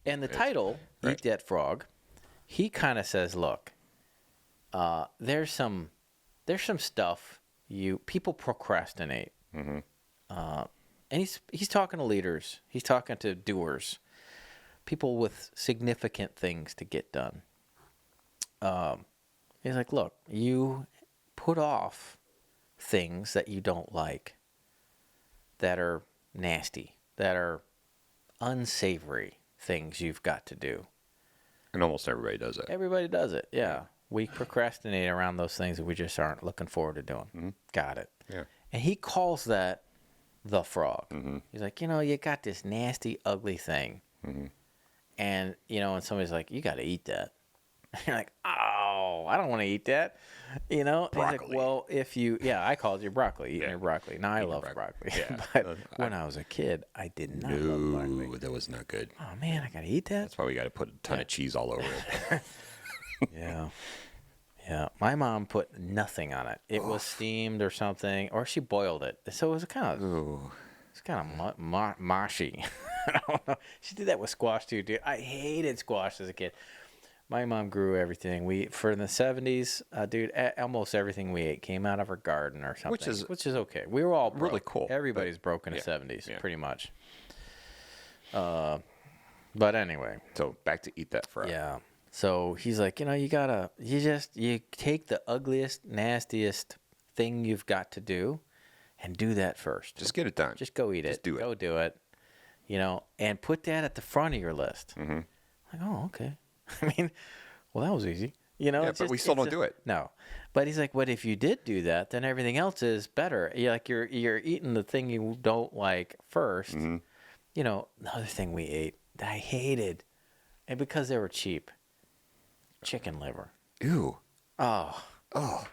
And the title, right. Eat That Frog, he kind of says, look, there's some stuff people procrastinate. Mm-hmm. And he's talking to leaders. He's talking to doers, people with significant things to get done. He's like, look, you put off things that you don't like, that are nasty, that are unsavory things you've got to do. And almost everybody does it. Everybody does it, yeah. We procrastinate around those things that we just aren't looking forward to doing. Mm-hmm. Got it. Yeah. And he calls that the frog. Mm-hmm. He's like, you got this nasty, ugly thing. Mm-hmm. And, and somebody's like, you got to eat that. And you're like, oh, I don't want to eat that. He's like, Broccoli. well, I called you broccoli, eating your broccoli. Now I love broccoli. Yeah. But when I was a kid, I did not love broccoli. No, that was not good. Oh, man, I got to eat that? That's why we got to put a ton of cheese all over it. Yeah. Yeah. My mom put nothing on it. It was steamed or something, or she boiled it. So it was kind of moshy. I don't know. She did that with squash too, dude. I hated squash as a kid. My mom grew everything. For the 70s, dude, almost everything we ate came out of her garden or something. Which is okay. We were all broke. Really cool. Everybody's broke in the 70s, pretty much. But anyway. So back to Eat That Frog. Yeah. So he's like, you take the ugliest, nastiest thing you've got to do and do that first. Just get it done. Just go eat it. Just do it. Go do it. And put that at the front of your list. Mm-hmm. Like, oh, okay. I mean, well, that was easy. Yeah, but we still don't do it. No. But he's like, but if you did do that, then everything else is better. You're eating the thing you don't like first. Mm-hmm. The other thing we ate that I hated, and because they were cheap, chicken liver. Ew. Oh. Oh.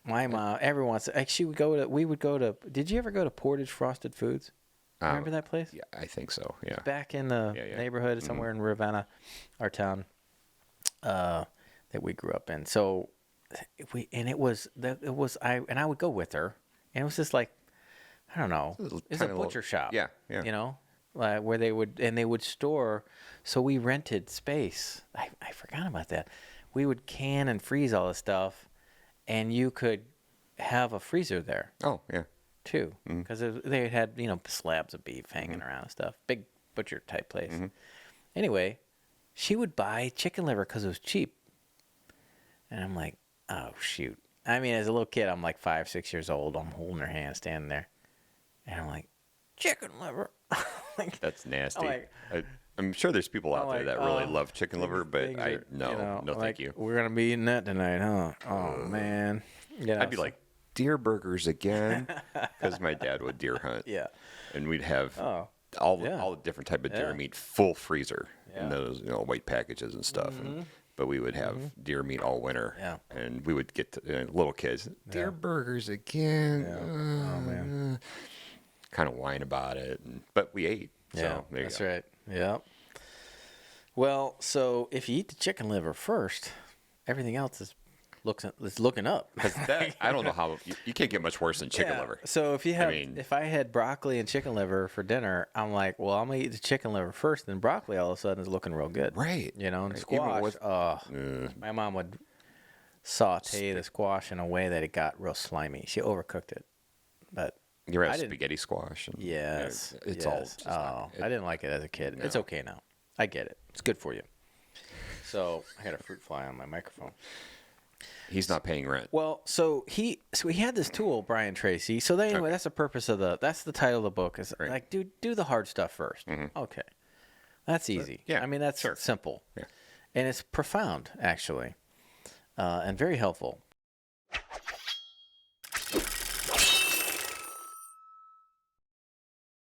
My mom, every once, we would go to, did you ever go to Portage Frosted Foods? Remember that place? Yeah, I think so, yeah. Back in the neighborhood, somewhere in Ravenna, our town, that we grew up in. So I would go with her, and it was just like, I don't know, it was a butcher shop. Yeah, yeah. Where they would store, so we rented space. I forgot about that. We would can and freeze all the stuff, and you could have a freezer there. Oh, yeah. Too, because they had slabs of beef hanging around and stuff. Big butcher type place. Mm-hmm. Anyway, she would buy chicken liver because it was cheap, and I'm like, oh shoot. I mean, as a little kid, I'm like 5, 6 years old. I'm holding her hand, standing there, and I'm like, chicken liver. That's nasty. I'm I'm sure there's people out there that really love chicken liver, but no, thank you. We're gonna be eating that tonight, huh? Oh man. I'd be like, deer burgers again, because my dad would deer hunt. Yeah. And we'd have all the different type of deer meat, full freezer in those white packages and stuff. And, but we would have deer meat all winter. Yeah. And we would get little kids, deer burgers again. Yeah. Oh man. Kind of whine about it, but we ate. So there that's you go. right. Yeah. Well, so if you eat the chicken liver first, everything else is looking up. Because I don't know how you can't get much worse than chicken liver. So if I had broccoli and chicken liver for dinner, I'm like, well, I'm gonna eat the chicken liver first, then broccoli all of a sudden is looking real good. Right. And squash. My mom would saute the squash in a way that it got real slimy. She overcooked it, but you ever had spaghetti squash? And, yes. It's all. I didn't like it as a kid. No. It's okay now. I get it. It's good for you. So I got a fruit fly on my microphone. He's not paying rent. Well, so he had this tool, Brian Tracey. So anyway, that's the purpose of that's the title of the book. Is like, do the hard stuff first. Mm-hmm. Okay, that's easy. Yeah, I mean that's simple, yeah, and it's profound actually, and very helpful.